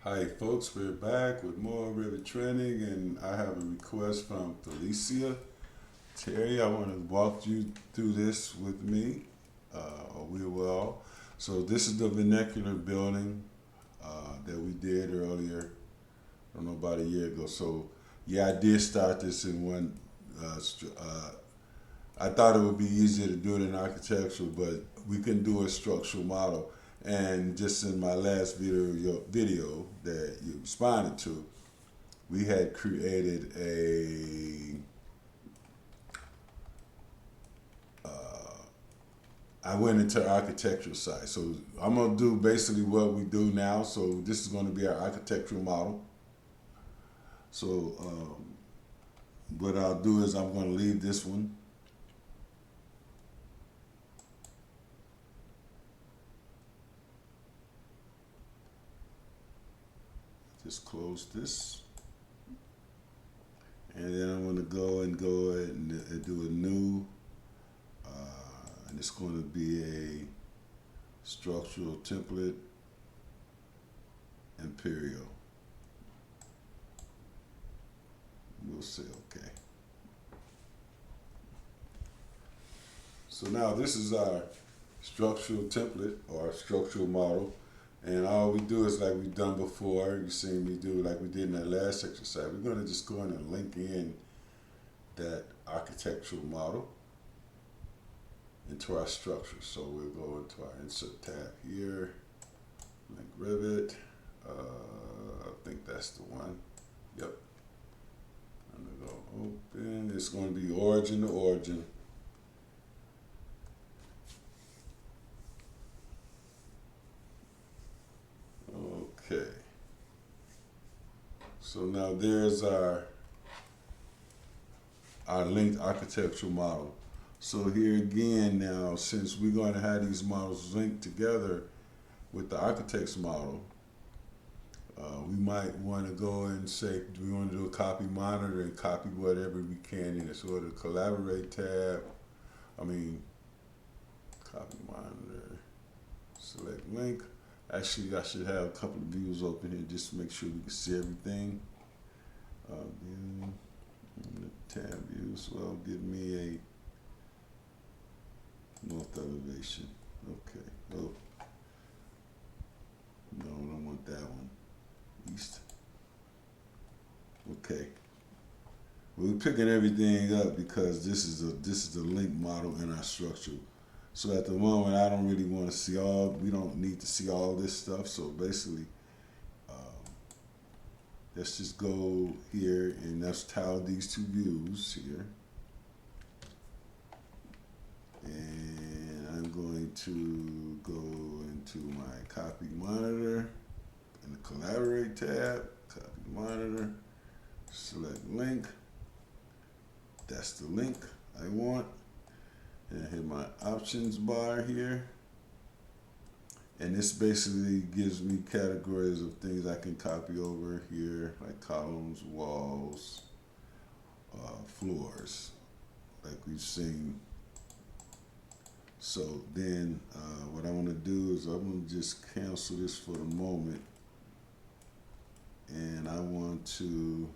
Hi folks, we're back with more Revit training, and I have a request from Felicia. Terry, I want to walk you through this with me, or we will. So this is the vernacular building that we did earlier, I don't know, about a year ago. So yeah, I did start this in one. I thought it would be easier to do it in architectural, but we can do a structural model. And just in my last video that you responded to, we had created I went into architectural side. So I'm gonna do basically what we do now. So this is gonna be our architectural model. So what I'll do is I'm gonna leave this one. Just close this. And then I'm gonna go ahead and do a new, and it's gonna be a structural template imperial. We'll say okay. So now this is our structural template or structural model. And all we do is like we've done before. You've seen me do like we did in that last exercise. We're going to just go in and link in that architectural model into our structure. So we'll go into our insert tab here, link Revit. I think that's the one. Yep. I'm going to go open. It's going to be origin to origin. Okay. So now there's our linked architectural model. So here again now, since we're going to have these models linked together with the architect's model, we might want to go and say, do we want to do a copy monitor and copy whatever we can in it? So the collaborate tab, copy monitor, select link. Actually, I should have a couple of views open here just to make sure we can see everything. View, the tab views, well, give me a north elevation. Okay, oh, no, I don't want that one. East. Okay, we're picking everything up because this is the link model in our structure. So at the moment, I don't really want to see we don't need to see all this stuff. So basically, let's just go here and let's tile these two views here. And I'm going to go into my copy monitor in the collaborate tab, copy monitor, select link. That's the link I want. And I hit my options bar here. And this basically gives me categories of things I can copy over here, like columns, walls, floors, like we've seen. So then what I want to do is I'm going to just cancel this for the moment. And I want to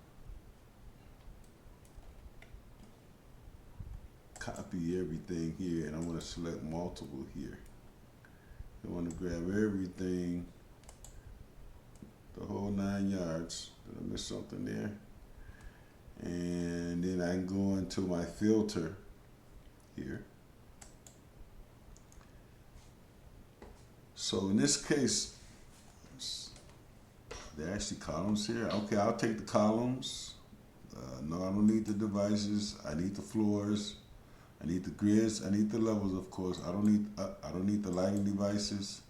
copy everything here, and I want to select multiple here. I want to grab everything, the whole 9 yards. Did I miss something there? And then I can go into my filter here. So in this case, there are actually columns here. Okay, I'll take the columns. No, I don't need the devices. I need the floors. I need the grids. I need the levels, of course. I don't need the lighting devices.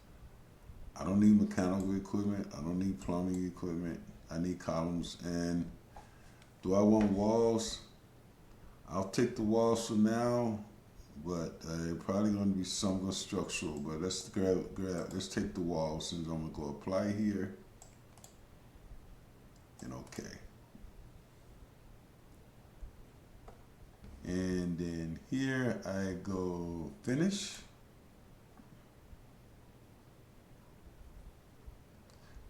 I don't need mechanical equipment. I don't need plumbing equipment. I need columns. And do I want walls? I'll take the walls for now, but they're probably going to be somewhat structural. But let's let's take the walls, and I'm going to go apply here. And okay. And then here I go finish.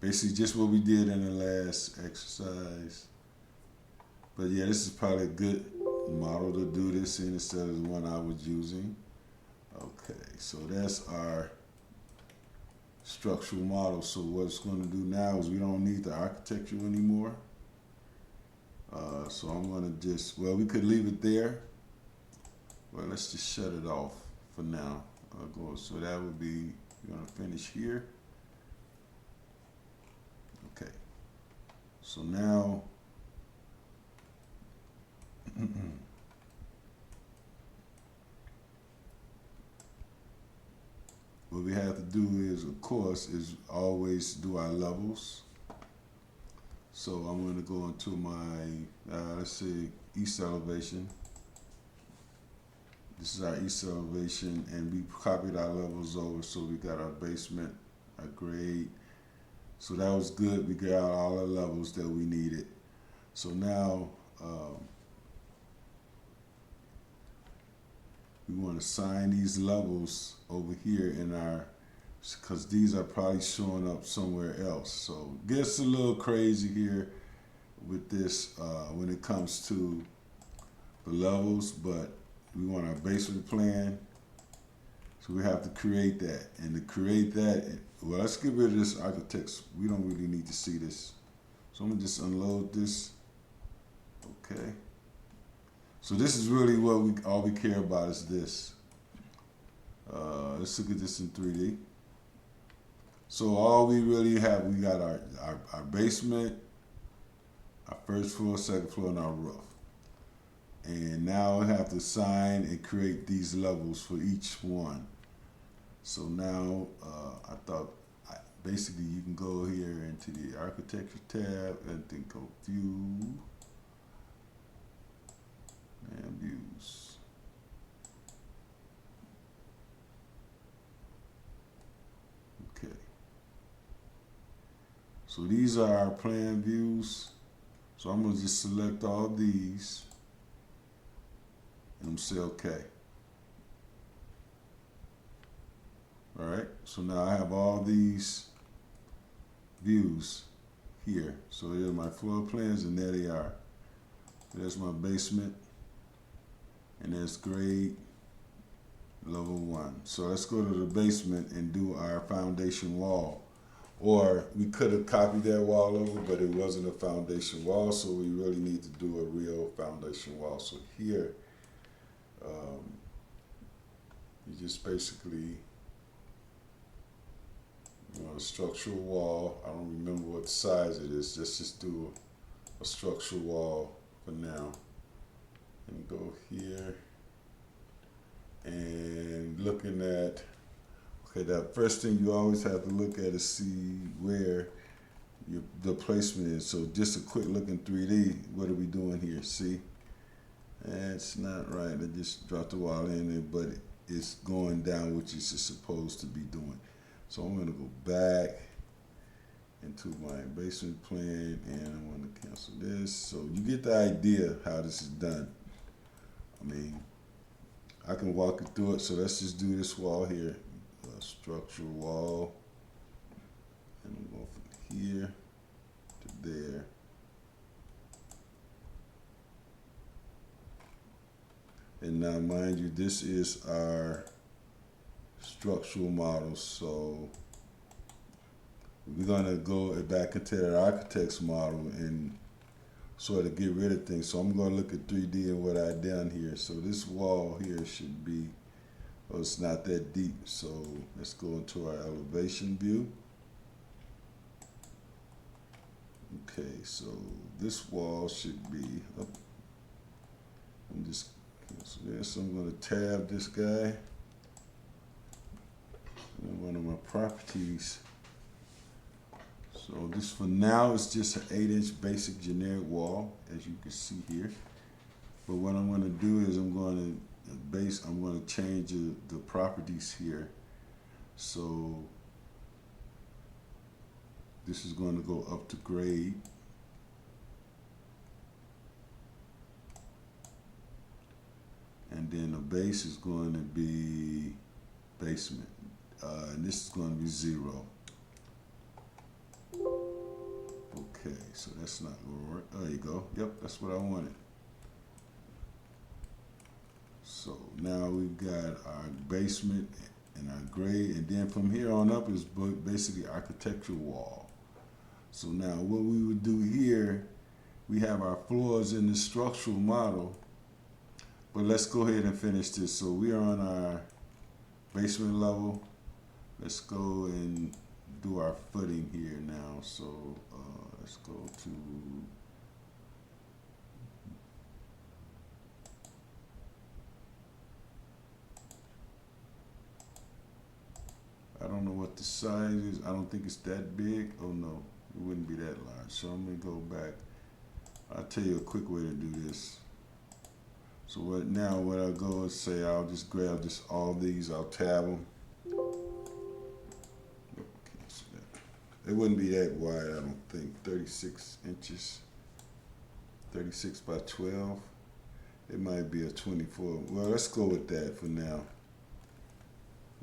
basically just what we did in the last exercise. But yeah, this is probably a good model to do this in instead of the one I was using. Okay, so that's our structural model. So what it's going to do now is we don't need the architecture anymore. So I'm going to just, well, we could leave it there. Well, let's just shut it off for now. So that would be, we're going to finish here. Okay, so now what we have to do is, of course, is always do our levels. So I'm going to go into my, let's say, east elevation. This is our east elevation, and we copied our levels over, so we got our basement, our grade. So that was good. We got all the levels that we needed. So now we want to assign these levels over here in our, because these are probably showing up somewhere else. So it gets a little crazy here with this when it comes to the levels, but we want our basement plan. So we have to create that. And to create that, well, let's get rid of this architects. We don't really need to see this. So I'm gonna just unload this. Okay. So this is really what all we care about is this. Let's look at this in 3D. So all we really have, we got our basement, our first floor, second floor, and our roof. And now I have to assign and create these levels for each one. So now I thought basically you can go here into the architecture tab and then go view and views. Okay. So these are our plan views. So I'm going to just select all these and say okay. Alright, so now I have all these views here. So here's my floor plans, and there they are. There's my basement, and there's grade level 1. So let's go to the basement and do our foundation wall. Or we could have copied that wall over, but it wasn't a foundation wall, so we really need to do a real foundation wall. So here, you just basically, a structural wall. I don't remember what size it is. Let's just do a structural wall for now. And go here. And looking at, okay, that first thing you always have to look at is see where the placement is. So just a quick look in 3D. What are we doing here? See? That's not right. I just dropped the wall in there, but it's going down, which it's supposed to be doing. So I'm going to go back into my basement plan, and I'm going to cancel this. So you get the idea how this is done. I mean, I can walk you through it. So let's just do this wall here, a structural wall, and I'm going from here to there. And now, mind you, this is our structural model. So we're going to go back into that architect's model and sort of get rid of things. So I'm going to look at 3D and what I done here. So this wall here should be, well, it's not that deep. So let's go into our elevation view. Okay, so this wall should be up. I'm just cancel this. So I'm going to tab this guy. And one of my properties. So this for now is just an 8-inch basic generic wall, as you can see here. But what I'm going to do is I'm going to change the properties here. So this is going to go up to grade. And then the base is going to be basement. And this is going to be 0. Okay, so that's not gonna work. There you go. Yep, that's what I wanted. So now we've got our basement and our grade, and then from here on up is basically architectural wall. So now what we would do here, we have our floors in the structural model, but let's go ahead and finish this. So we are on our basement level. Let's go and do our footing here now. So let's go to I don't know what the size is. I don't think it's that big. Oh no, it wouldn't be that large. So I'm gonna go back. I'll tell you a quick way to do this. So what I'll go is say I'll just grab all these, I'll tab them. It wouldn't be that wide, I don't think. 36 inches, 36 by 12. It might be a 24. Well, let's go with that for now.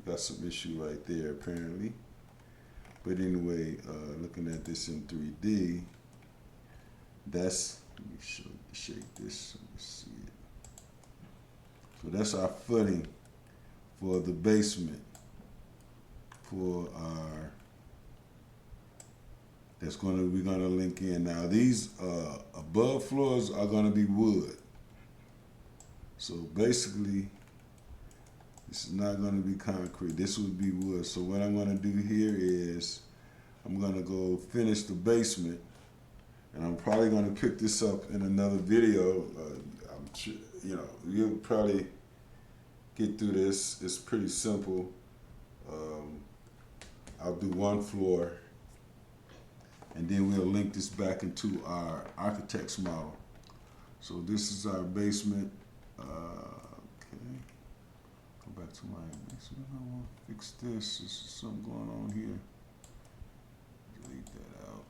Got some issue right there apparently. But anyway, looking at this in 3D, that's, let me shake this so you see it. So that's our footing for the basement for our, we're gonna link in. Now these above floors are gonna be wood. So basically, this is not gonna be concrete. This would be wood. So what I'm gonna do here is, I'm gonna go finish the basement, and I'm probably gonna pick this up in another video. I'm sure, you know, you'll probably get through this. It's pretty simple. I'll do one floor, and then we'll link this back into our architect's model. So this is our basement. Okay, go back to my basement. I want to fix this. There's something going on here. Delete that out.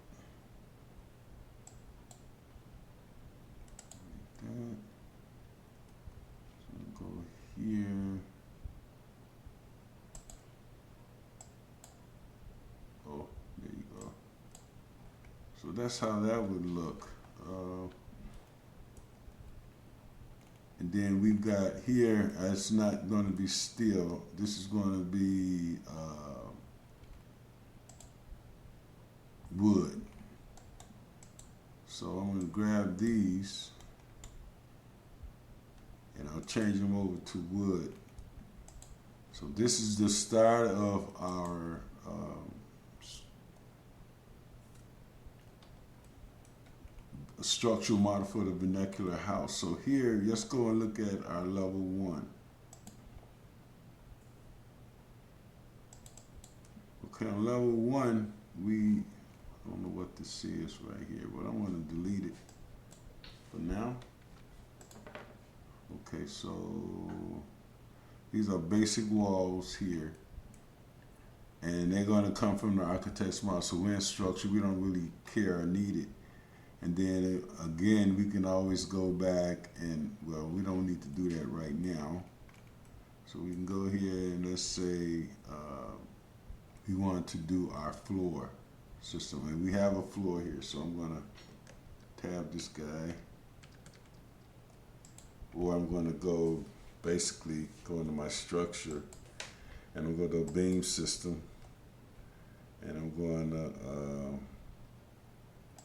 Delete that. So go here. Oh, there you go. So that's how that would look. And then we've got here, it's not going to be steel. This is going to be wood. So I'm going to grab these and I'll change them over to wood. So this is the start of our structural model for the vernacular house. So here, let's go and look at our level 1. Okay, on level 1, I don't know what this is right here, but I want to delete it for now. Okay, so these are basic walls here, and they're going to come from the architect's model. So we're in structure, we don't really care or need it. And then again, we can always go back and, well, we don't need to do that right now. So we can go here and let's say we want to do our floor system. And we have a floor here, so I'm gonna tab this guy. Or I'm gonna go, basically go into my structure and I'm gonna go to beam system. And I'm going to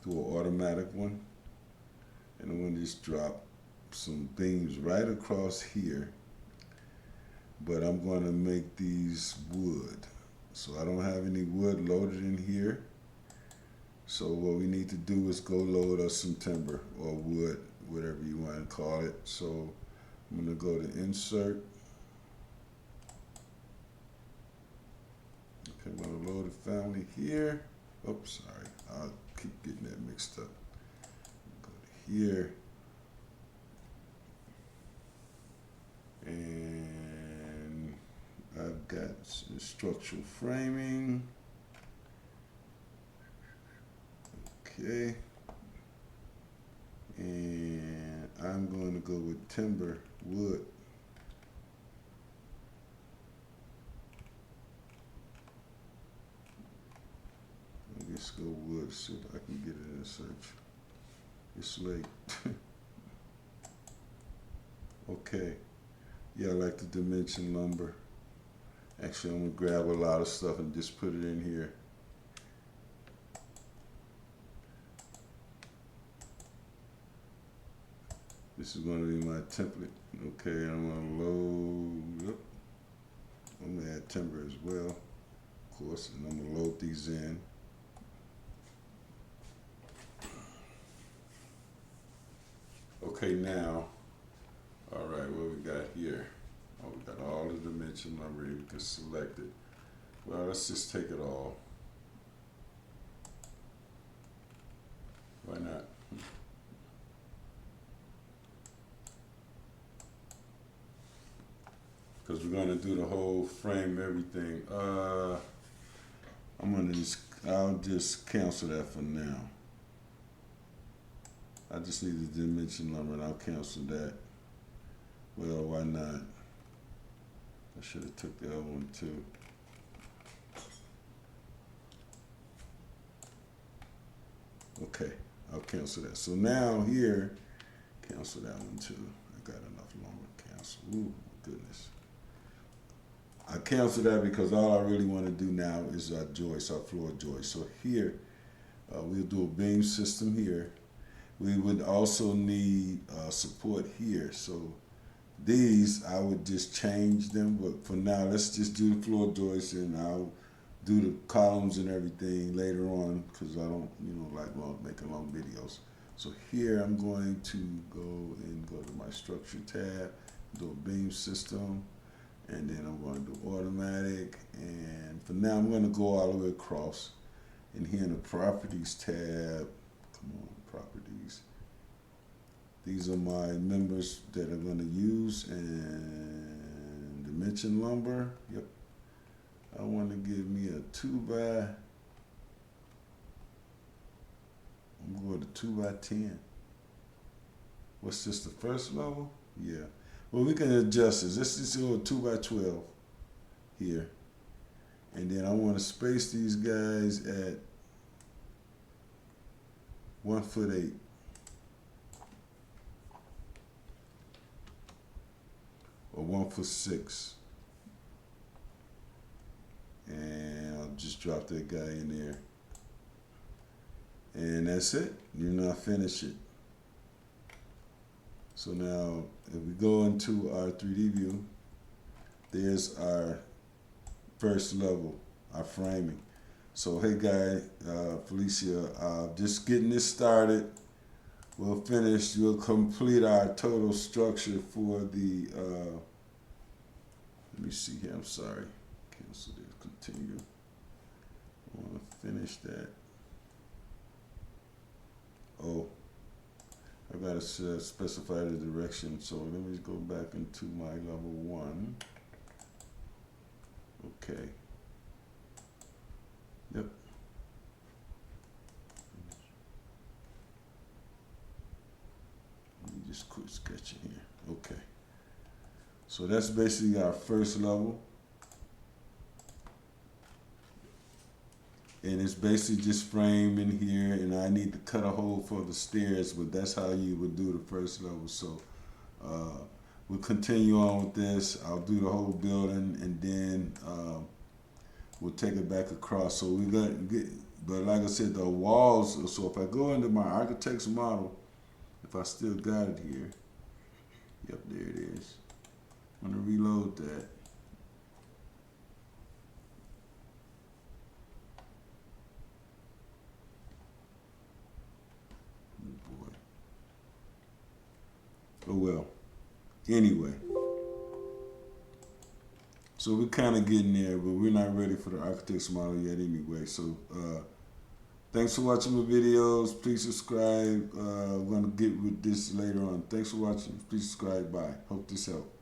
do an automatic one, and I'm going to just drop some beams right across here, but I'm going to make these wood. So I don't have any wood loaded in here, so what we need to do is go load us some timber or wood, whatever you want to call it. So I'm going to go to insert. Okay, I'm going to load a family here. Oops, sorry, I'll keep getting that mixed up. Go to here, and I've got some structural framing. Okay, and I'm going to go with timber wood. Let's go wood quick, see if I can get it in a search. It's late. Okay. Yeah, I like the dimension lumber. Actually, I'm gonna grab a lot of stuff and just put it in here. This is gonna be my template. Okay, I'm gonna load up. I'm gonna add timber as well, of course, and I'm gonna load these in. Okay, now, all right, what we got here? Oh, we got all the dimension lumber. We can select it. Well, let's just take it all. Why not? Because we're gonna do the whole frame, everything. I'll just cancel that for now. I just need the dimension number and I'll cancel that. Well, why not? I should have took the other one too. Okay, I'll cancel that. So now here, cancel that one too. I got enough lumber to cancel. Ooh, goodness. I cancel that because all I really want to do now is our joist, our floor joist. So here, we'll do a beam system here. We would also need support here. So these, I would just change them. But for now, let's just do the floor joist and I'll do the columns and everything later on because I don't, like making long videos. So here I'm going to go to my structure tab, do a beam system. And then I'm going to do automatic. And for now, I'm going to go all the way across. And here in the properties tab, come on, properties. These are my members that I'm going to use. And dimension lumber, yep. I want to give me a 2x. I'm going to 2x10. What's this, the first level? Yeah. Well, we can adjust this. Let's just go 2x12 here. And then I want to space these guys at 1'8". Or 1'6". And I'll just drop that guy in there. And that's it. I finish it. So now, if we go into our 3D view, there's our first level, our framing. So hey guys, Felicia, just getting this started. We'll finish, we'll complete our total structure for the, let me see here, I'm sorry. Cancel this, continue. I want to finish that. Oh. I gotta specify the direction, so let me go back into my level 1. Okay. Yep. Let me just quit sketching here. Okay. So that's basically our first level. And it's basically just framed in here, and I need to cut a hole for the stairs, but that's how you would do the first level. So we'll continue on with this. I'll do the whole building, and then we'll take it back across. So we got, but like I said, the walls, so if I go into my architect's model, if I still got it here, yep, there it is. I'm gonna reload that. Oh well, anyway, so we're kind of getting there, but we're not ready for the architect's model yet anyway. So thanks for watching my videos. Please subscribe. I'm going to get with this later on. Thanks for watching. Please subscribe. Bye. Hope this helped.